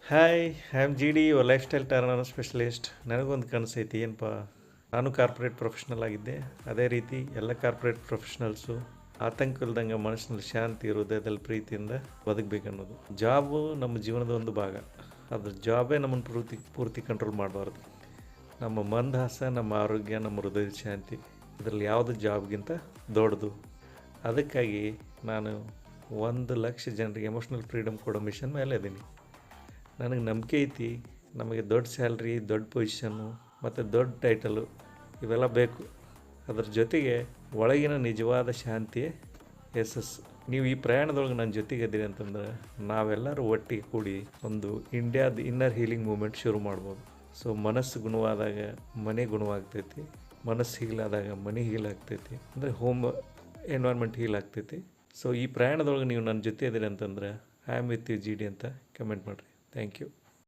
Hi I am G D your life style turner specialist. ನನಗೊಂದು ಕನಸೈತಿ ಏನಪ್ಪ, ನಾನು corporate professional ಆಗಿದ್ದೆ. ಅದೇ ರೀತಿ ಎಲ್ಲ ಕಾರ್ಪೊರೇಟ್ ಪ್ರೊಫೆಷ್ನಲ್ಸು ಆತಂಕ ಇಲ್ದಂಗೆ ಮನಸ್ಸಿನಲ್ಲಿ ಶಾಂತಿ, ಹೃದಯದಲ್ಲಿ ಪ್ರೀತಿಯಿಂದ ಬದುಕಬೇಕನ್ನೋದು. ಜಾಬು ನಮ್ಮ ಜೀವನದ ಒಂದು ಭಾಗ. ಅದ್ರ ಜಾಬೇ ನಮ್ಮನ್ನು ಪೂರ್ತಿ ಕಂಟ್ರೋಲ್ ಮಾಡಬಾರ್ದು. ನಮ್ಮ ಮಂದಹಾಸ, ನಮ್ಮ ಆರೋಗ್ಯ, ನಮ್ಮ ಹೃದಯದ ಶಾಂತಿ, ಇದರಲ್ಲಿ ಯಾವುದು ಜಾಬ್ಗಿಂತ ದೊಡ್ಡದು. ಅದಕ್ಕಾಗಿ ನಾನು 1,00,000 ಜನರಿಗೆ ಎಮೋಷ್ನಲ್ ಫ್ರೀಡಮ್ ಕೊಡೋ ಮಿಷನ್ ಮೇಲೆ ಇದ್ದೀನಿ. ನನಗೆ ನಂಬಿಕೆ ಐತಿ, ನಮಗೆ ದೊಡ್ಡ ಸ್ಯಾಲ್ರಿ, ದೊಡ್ಡ ಪೊಸಿಷನ್ನು ಮತ್ತು ದೊಡ್ಡ ಟೈಟಲು ಇವೆಲ್ಲ ಬೇಕು. ಅದ್ರ ಜೊತೆಗೆ ಒಳಗಿನ ನಿಜವಾದ ಶಾಂತಿಯೇ ಯಶಸ್ಸು. ನೀವು ಈ ಪ್ರಯಾಣದೊಳಗೆ ನನ್ನ ಜೊತೆಗಿದ್ದೀರಿ ಅಂತಂದ್ರೆ ನಾವೆಲ್ಲರೂ ಒಟ್ಟಿಗೆ ಕೂಡಿ ಒಂದು ಇಂಡಿಯಾದ ಇನ್ನರ್ ಹೀಲಿಂಗ್ ಮೂಮೆಂಟ್ ಶುರು ಮಾಡ್ಬೋದು. ಸೊ ಮನಸ್ಸು ಗುಣವಾದಾಗ ಮನೆ ಗುಣವಾಗ್ತೈತಿ, ಮನಸ್ಸು ಹೀಲಾದಾಗ ಮನೆ ಹೀಲ್ ಆಗ್ತೈತಿ, ಅಂದರೆ ಹೋಮ್ ಎನ್ವೈರ್ಮೆಂಟ್ ಹೀಲ್ ಆಗ್ತೈತಿ. ಸೊ ಈ ಪ್ರಯಾಣದೊಳಗೆ ನೀವು ನನ್ನ ಜೊತೆ ಇದ್ದೀರಿ ಅಂತಂದ್ರೆ I am with you G D ಅಂತ ಕಮೆಂಟ್ ಮಾಡಿರಿ. Thank you.